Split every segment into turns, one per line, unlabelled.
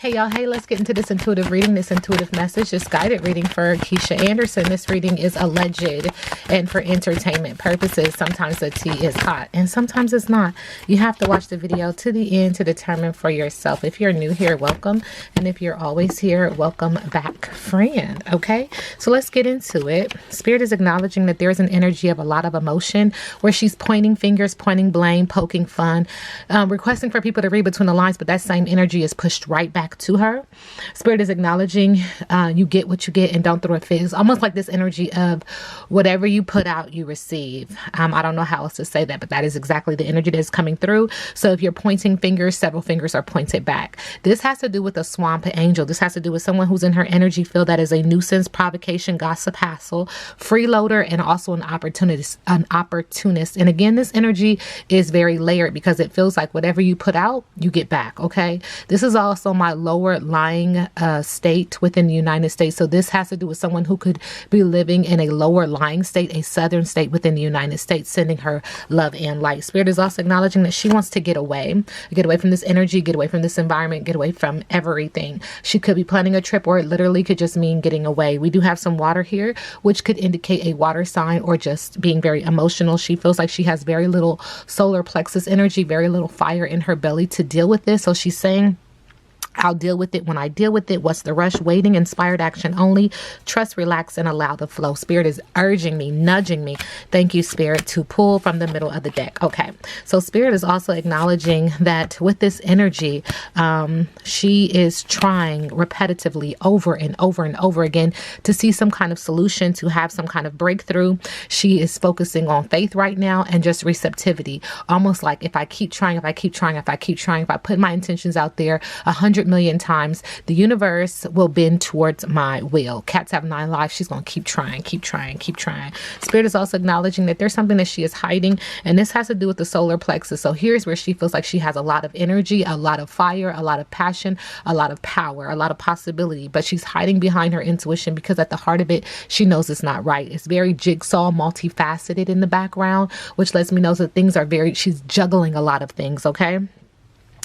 Hey y'all, hey, let's get into this intuitive reading, this intuitive message, this guided reading for Keesha Anderson. This reading is alleged and for entertainment purposes. Sometimes the tea is hot and sometimes it's not. You have to watch the video to the end to determine for yourself. If you're new here, welcome. And if you're always here, welcome back, friend. Okay, so let's get into it. Spirit is acknowledging that there's an energy of a lot of emotion where she's pointing fingers, pointing blame, poking fun, requesting for people to read between the lines, but that same energy is pushed right back to her. Spirit is acknowledging you get what you get and don't throw a fit. It's almost like this energy of whatever you put out, you receive. I don't know how else to say that, but that is exactly the energy that's coming through. So if you're pointing fingers, several fingers are pointed back. This has to do with a swamp angel. This has to do with someone who's in her energy field that is a nuisance, provocation, gossip, hassle, freeloader, and also an opportunist. And again, this energy is very layered because it feels like whatever you put out, you get back. Okay. This is also my lower lying state within the United States. So this has to do with someone who could be living in a lower lying state, a southern state within the United States, sending her love and light. Spirit is also acknowledging that she wants to get away from this energy, get away from this environment, get away from everything. She could be planning a trip, or it literally could just mean getting away. We do have some water here, which could indicate a water sign or just being very emotional. She feels like she has very little solar plexus energy, very little fire in her belly to deal with this. So she's saying, I'll deal with it when I deal with it. What's the rush? Waiting, inspired action only. Trust, relax, and allow the flow. Spirit is urging me, nudging me. Thank you, Spirit, to pull from the middle of the deck. Okay. So Spirit is also acknowledging that with this energy, she is trying repetitively over and over and over again to see some kind of solution, to have some kind of breakthrough. She is focusing on faith right now and just receptivity. Almost like if I keep trying, if I put my intentions out there 100 million times, the universe will bend towards my will. Cats have 9 lives. She's going to keep trying. Spirit is also acknowledging that there's something that she is hiding, and this has to do with the solar plexus. So here's where she feels like she has a lot of energy, a lot of fire, a lot of passion, a lot of power, a lot of possibility, but she's hiding behind her intuition because at the heart of it, she knows it's not right. It's very jigsaw, multifaceted in the background, which lets me know that things are she's juggling a lot of things. Okay.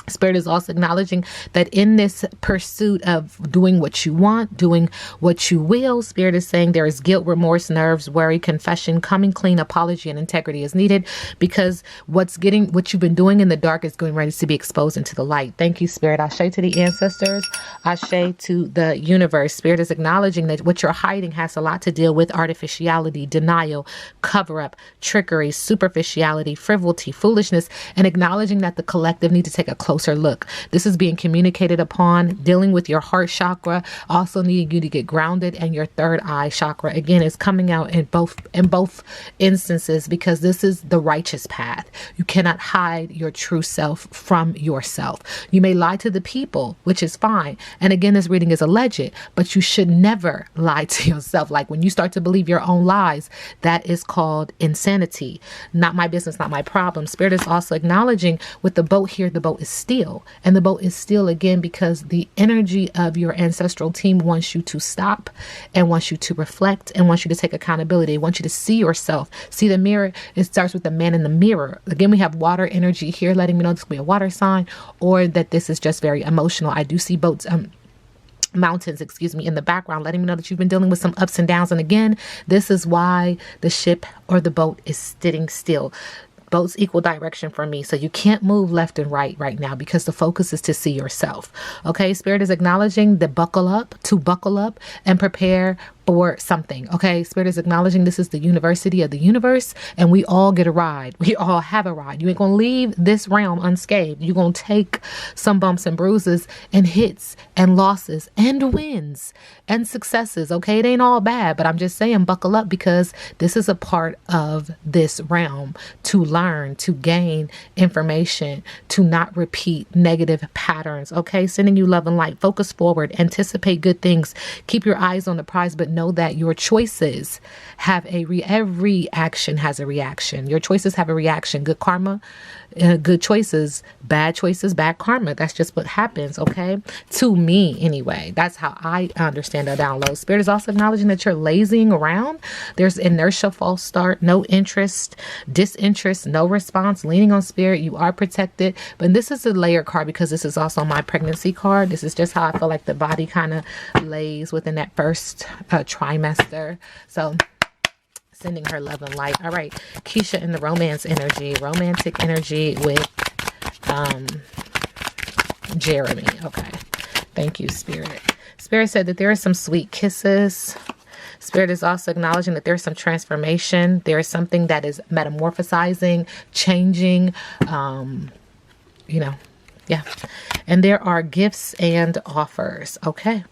Spirit is also acknowledging that in this pursuit of doing what you want, doing what you will, Spirit is saying there is guilt, remorse, nerves, worry, confession, coming clean, apology, and integrity is needed because what you've been doing in the dark is going ready to be exposed into the light. Thank you, Spirit. Ashe to the ancestors. Ashe to the universe. Spirit is acknowledging that what you're hiding has a lot to deal with artificiality, denial, cover up, trickery, superficiality, frivolity, foolishness, and acknowledging that the collective need to take a closer look. This is being communicated upon, dealing with your heart chakra, also needing you to get grounded, and your third eye chakra again is coming out in both instances because this is the righteous path. You cannot hide your true self from yourself. You may lie to the people, which is fine. And again, this reading is alleged, but you should never lie to yourself. Like when you start to believe your own lies, that is called insanity. Not my business, not my problem. Spirit is also acknowledging with the boat here, the boat is still. And the boat is still again because the energy of your ancestral team wants you to stop and wants you to reflect and wants you to take accountability. Wants you to see yourself, see the mirror. It starts with the man in the mirror. Again, we have water energy here letting me know this could be a water sign or that this is just very emotional. I do see mountains, in the background, letting me know that you've been dealing with some ups and downs. And again, this is why the ship or the boat is sitting still. Boats equal direction for me. So you can't move left and right now because the focus is to see yourself. Okay. Spirit is acknowledging to buckle up and prepare for something. Okay. Spirit is acknowledging this is the university of the universe and we all get a ride. We all have a ride. You ain't going to leave this realm unscathed. You're going to take some bumps and bruises and hits and losses and wins and successes. Okay. It ain't all bad, but I'm just saying buckle up because this is a part of this realm to learn, to gain information, to not repeat negative patterns. Okay. Sending you love and light. Focus forward. Anticipate good things. Keep your eyes on the prize, but know that your choices have every action has a reaction. Your choices have a reaction. Good karma, good choices, bad karma. That's just what happens, okay? To me, anyway. That's how I understand the download. Spirit is also acknowledging that you're lazying around. There's inertia, false start, no interest, disinterest, no response, leaning on spirit. You are protected. But this is a layer card because this is also my pregnancy card. This is just how I feel like the body kind of lays within that first trimester. So sending her love and light. All right, Keesha in the romantic energy with Jeremy. Okay, thank you, Spirit. Spirit said that there are some sweet kisses. Spirit is also acknowledging that there's some transformation. There is something that is metamorphosizing, changing, yeah. And there are gifts and offers. Okay.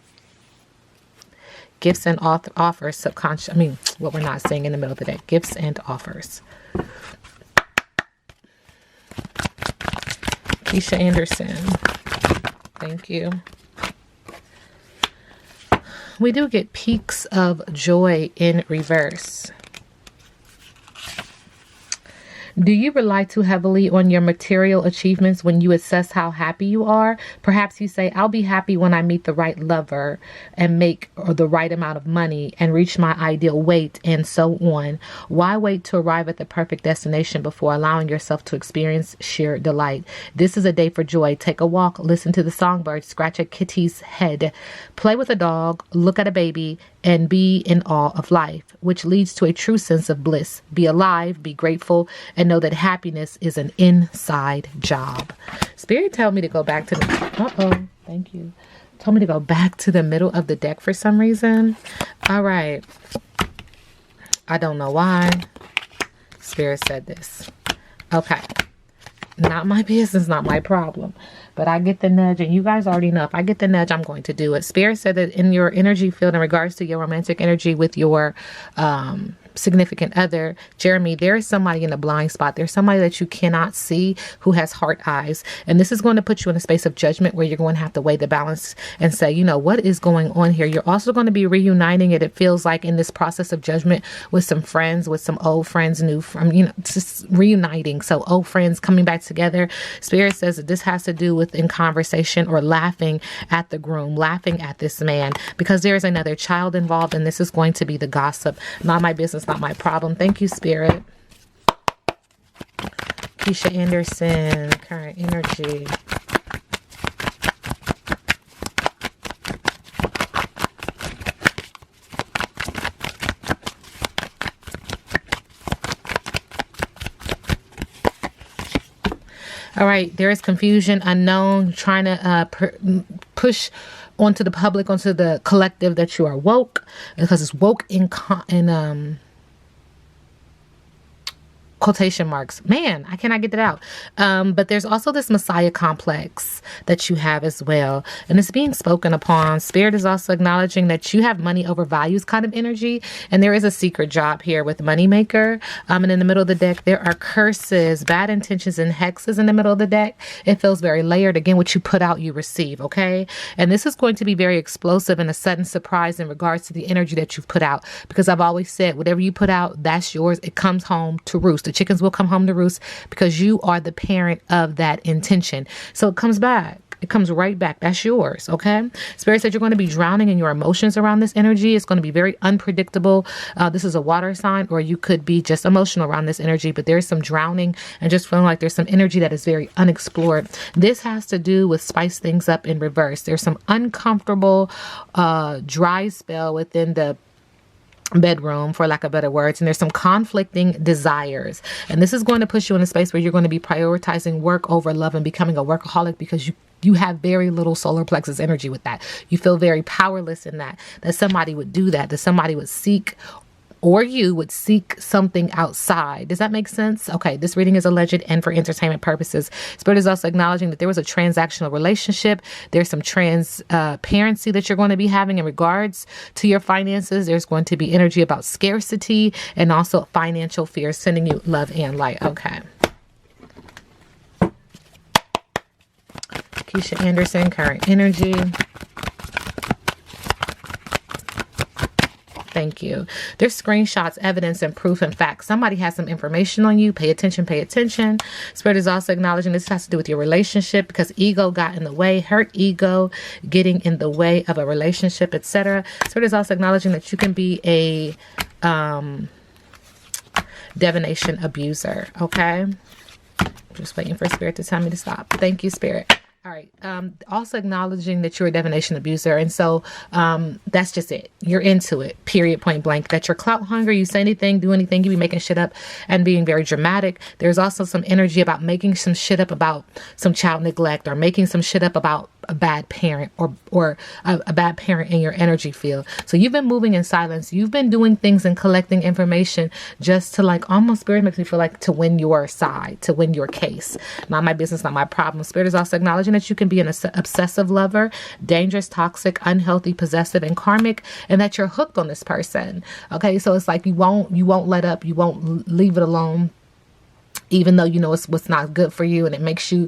Gifts and offers, subconscious. I mean, what we're not saying in the middle of the day. Gifts and offers. Keesha Anderson. Thank you. We do get peaks of joy in reverse. Do you rely too heavily on your material achievements when you assess how happy you are? Perhaps you say, I'll be happy when I meet the right lover and make the right amount of money and reach my ideal weight and so on. Why wait to arrive at the perfect destination before allowing yourself to experience sheer delight? This is a day for joy. Take a walk, listen to the songbird, scratch a kitty's head, play with a dog, look at a baby, and be in awe of life, which leads to a true sense of bliss. Be alive, be grateful, and know that happiness is an inside job. Spirit told me to go back to the... thank you. Told me to go back to the middle of the deck for some reason. All right. I don't know why. Spirit said this. Okay. Not my business, not my problem. But I get the nudge, and you guys already know if I get the nudge, I'm going to do it. Spirit said that in your energy field, in regards to your romantic energy with your significant other, Jeremy, there is somebody in a blind spot. There's somebody that you cannot see who has heart eyes. And this is going to put you in a space of judgment where you're going to have to weigh the balance and say, you know, what is going on here? You're also going to be reuniting it. It feels like in this process of judgment with some friends, with some old friends, new from, just reuniting. So old friends coming back together. Spirit says that this has to do with in conversation or laughing at the groom, laughing at this man, because there is another child involved, and this is going to be the gossip. Not my business, not my problem. Thank you, Spirit. Keesha Anderson, current energy. All right, there is confusion, unknown, trying to push onto the public, onto the collective that you are woke, because it's woke in quotation marks. Man, I cannot get that out. But there's also this Messiah complex that you have as well. And it's being spoken upon. Spirit is also acknowledging that you have money over values kind of energy. And there is a secret job here with Moneymaker. And in the middle of the deck, there are curses, bad intentions, and hexes in the middle of the deck. It feels very layered. Again, what you put out, you receive. Okay. And this is going to be very explosive and a sudden surprise in regards to the energy that you've put out. Because I've always said, whatever you put out, that's yours. It comes home to roost. The chickens will come home to roost because you are the parent of that intention. So it comes back. It comes right back. That's yours. Okay. Spirit said you're going to be drowning in your emotions around this energy. It's going to be very unpredictable. This is a water sign, or you could be just emotional around this energy, but there's some drowning and just feeling like there's some energy that is very unexplored. This has to do with spice things up in reverse. There's some uncomfortable, dry spell within the bedroom, for lack of better words, and there's some conflicting desires, and this is going to push you in a space where you're going to be prioritizing work over love and becoming a workaholic, because you have very little solar plexus energy with that. You feel very powerless in that somebody would do that somebody would seek, or you would seek something outside. Does that make sense? Okay, this reading is alleged and for entertainment purposes. Spirit is also acknowledging that there was a transactional relationship. There's some transparency that you're going to be having in regards to your finances. There's going to be energy about scarcity and also financial fears, sending you love and light. Okay. Keesha Anderson, current energy. Thank you. There's screenshots, evidence, and proof and facts. Somebody has some information on you. Pay attention, pay attention. Spirit is also acknowledging this has to do with your relationship because ego got in the way, hurt ego getting in the way of a relationship, etc. Spirit is also acknowledging that you can be a divination abuser. Okay. Just waiting for Spirit to tell me to stop. Thank you, Spirit. All right. Also acknowledging that you're a divination abuser. And so that's just it. You're into it. Period. Point blank. That you're clout hungry. You say anything, do anything. You be making shit up and being very dramatic. There's also some energy about making some shit up about some child neglect or making some shit up about a bad parent or a bad parent in your energy field. So you've been moving in silence. You've been doing things and collecting information just to like almost Spirit makes me feel like to win your side, to win your case. Not my business, not my problem. Spirit is also acknowledging that you can be an obsessive lover, dangerous, toxic, unhealthy, possessive, and karmic, and that you're hooked on this person. Okay, so it's like you won't let up, you won't leave it alone, even though you know it's what's not good for you and it makes you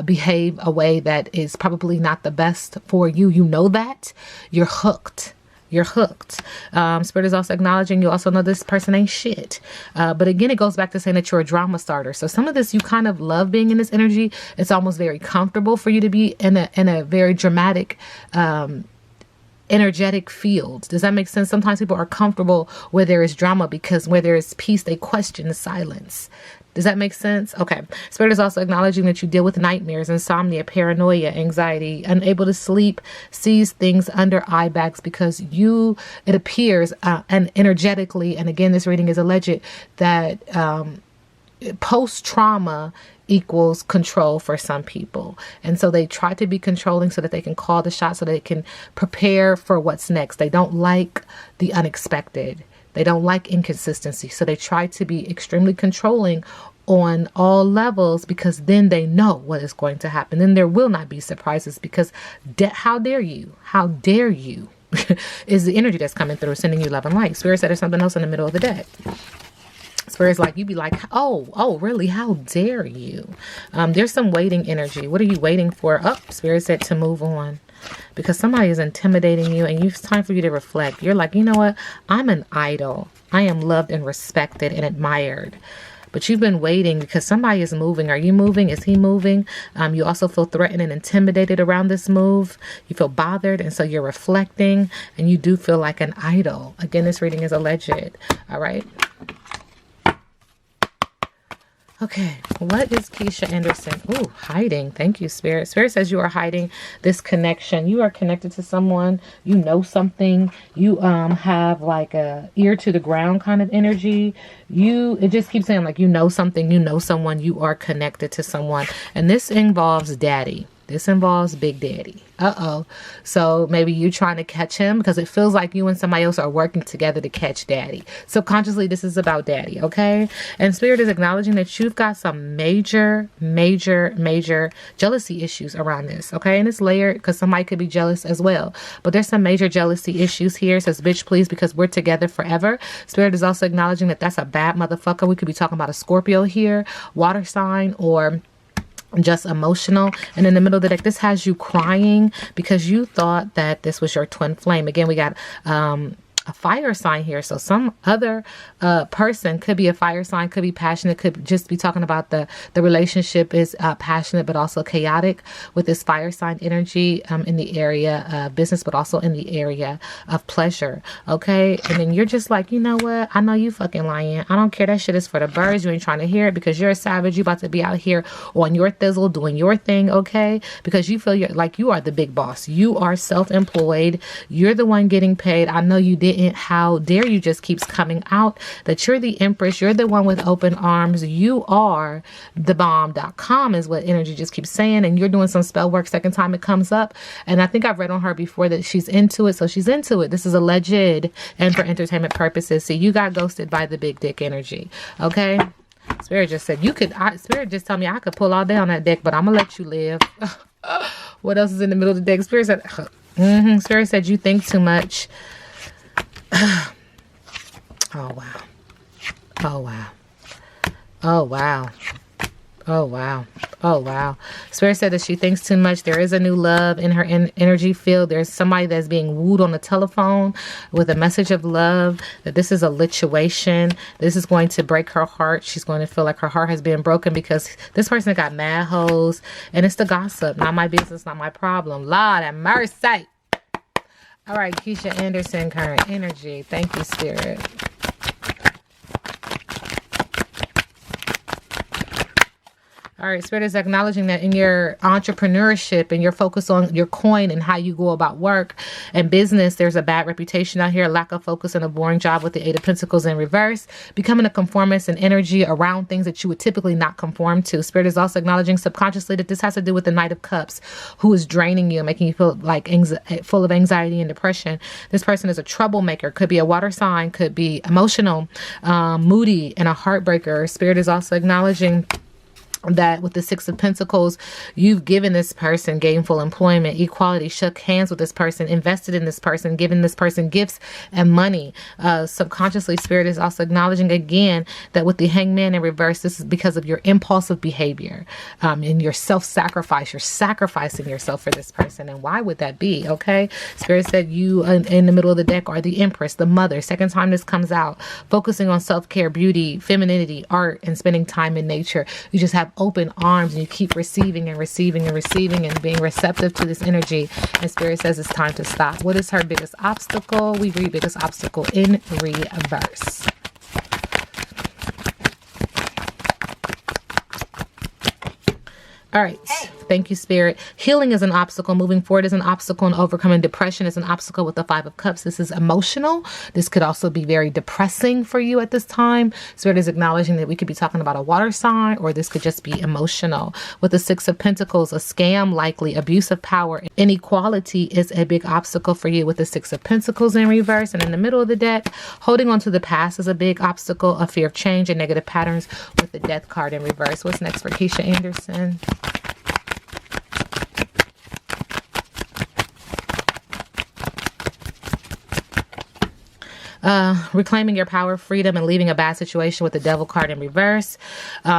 behave a way that is probably not the best for you. You know that. You're hooked. You're hooked. Spirit is also acknowledging you also know this person ain't shit. But again, it goes back to saying that you're a drama starter. So some of this, you kind of love being in this energy. It's almost very comfortable for you to be in a very dramatic, energetic field. Does that make sense? Sometimes people are comfortable where there is drama because where there is peace, they question the silence. Does that make sense? Okay. Spirit is also acknowledging that you deal with nightmares, insomnia, paranoia, anxiety, unable to sleep, sees things under eye bags because it appears, and energetically, and again, this reading is alleged, that post-trauma equals control for some people. And so they try to be controlling so that they can call the shot, so they can prepare for what's next. They don't like the unexpected. They don't like inconsistency. So they try to be extremely controlling on all levels because then they know what is going to happen. Then there will not be surprises because how dare you? How dare you is the energy that's coming through, sending you love and light. Spirit said there's something else in the middle of the deck. Spirit's like, you be like, oh, really? How dare you? There's some waiting energy. What are you waiting for? Spirit said to move on. Because somebody is intimidating you and it's time for you to reflect. You're like, you know what? I'm an idol. I am loved and respected and admired. But you've been waiting because somebody is moving. Are you moving? Is he moving? You also feel threatened and intimidated around this move. You feel bothered. And so you're reflecting and you do feel like an idol. Again, this reading is alleged. All right. Okay, what is Keesha Anderson? Ooh, hiding. Thank you, Spirit. Spirit says you are hiding this connection. You are connected to someone. You know something. You have like a ear to the ground kind of energy. It just keeps saying like you know something. You know someone. You are connected to someone. And this involves daddy. This involves Big Daddy. So maybe you trying to catch him because it feels like you and somebody else are working together to catch Daddy. Subconsciously, this is about Daddy, okay? And Spirit is acknowledging that you've got some major jealousy issues around this, okay? And it's layered because somebody could be jealous as well. But there's some major jealousy issues here. It says, bitch, please, because we're together forever. Spirit is also acknowledging that that's a bad motherfucker. We could be talking about a Scorpio here, water sign, or just emotional. And in the middle of the deck, this has you crying because you thought that this was your twin flame. Again, we got a fire sign here. So some other person could be a fire sign, could be passionate, could just be talking about the relationship is passionate, but also chaotic with this fire sign energy in the area of business, but also in the area of pleasure. Okay. And then you're just like, you know what? I know you fucking lying. I don't care. That shit is for the birds. You ain't trying to hear it because you're a savage. You about to be out here on your thizzle doing your thing. Okay. Because you feel like you are the big boss. You are self-employed. You're the one getting paid. I know you didn't. How dare you just keeps coming out that you're the empress. You're the one with open arms. You are the bomb.com is what energy just keeps saying. And you're doing some spell work second time it comes up. And I think I've read on her before that she's into it. So she's into it. This is alleged and for entertainment purposes. See, you got ghosted by the big dick energy. Okay. Spirit just said Spirit just told me I could pull all day on that deck, but I'm gonna let you live. What else is in the middle of the deck? Spirit said, Spirit said you think too much. Oh, wow. Oh, wow. Oh, wow. Oh, wow. Oh, wow. Spirit said that she thinks too much. There is a new love in her energy field. There's somebody that's being wooed on the telephone with a message of love, that this is a lituation. This is going to break her heart. She's going to feel like her heart has been broken because this person got mad hoes, and it's the gossip. Not my business, not my problem. Lord have mercy. All right, Keesha Anderson, current energy. Thank you, Spirit. All right, Spirit is acknowledging that in your entrepreneurship and your focus on your coin and how you go about work and business, there's a bad reputation out here, lack of focus and a boring job with the Eight of Pentacles in reverse, becoming a conformist and energy around things that you would typically not conform to. Spirit is also acknowledging subconsciously that this has to do with the Knight of Cups, who is draining you, making you feel like full of anxiety and depression. This person is a troublemaker, could be a water sign, could be emotional, moody, and a heartbreaker. Spirit is also acknowledging that with the Six of Pentacles, you've given this person gainful employment, equality, shook hands with this person, invested in this person, given this person gifts and money. Subconsciously, Spirit is also acknowledging again that with the Hangman in reverse, this is because of your impulsive behavior and your self-sacrifice. You're sacrificing yourself for this person. And why would that be? Okay. Spirit said you in the middle of the deck are the Empress, the mother. Second time this comes out, focusing on self-care, beauty, femininity, art, and spending time in nature. You just have open arms and you keep receiving and receiving and receiving and being receptive to this energy. And Spirit says it's time to stop. What is her biggest obstacle? We read biggest obstacle in reverse. All right. Thank you, Spirit. Healing is an obstacle. Moving forward is an obstacle, and overcoming depression is an obstacle with the Five of Cups. This is emotional. This could also be very depressing for you at this time. Spirit is acknowledging that we could be talking about a water sign, or this could just be emotional. With the Six of Pentacles, a scam, likely abuse of power, inequality is a big obstacle for you with the Six of Pentacles in reverse. And in the middle of the deck, holding on to the past is a big obstacle, a fear of change and negative patterns with the Death card in reverse. What's next for Keesha Anderson? Reclaiming your power, freedom, and leaving a bad situation with the Devil card in reverse.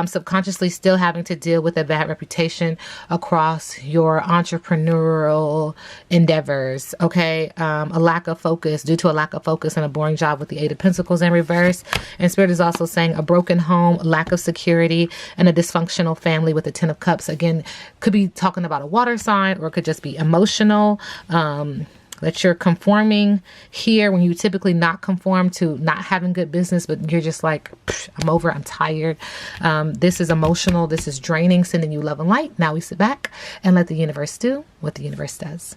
Subconsciously still having to deal with a bad reputation across your entrepreneurial endeavors. Okay. A lack of focus, due to a lack of focus and a boring job with the Eight of Pentacles in reverse. And Spirit is also saying a broken home, lack of security, and a dysfunctional family with the Ten of Cups. Again, could be talking about a water sign, or it could just be emotional. That you're conforming here when you typically not conform to not having good business, but you're just like, I'm over, I'm tired. This is emotional. This is draining, sending you love and light. Now we sit back and let the universe do what the universe does.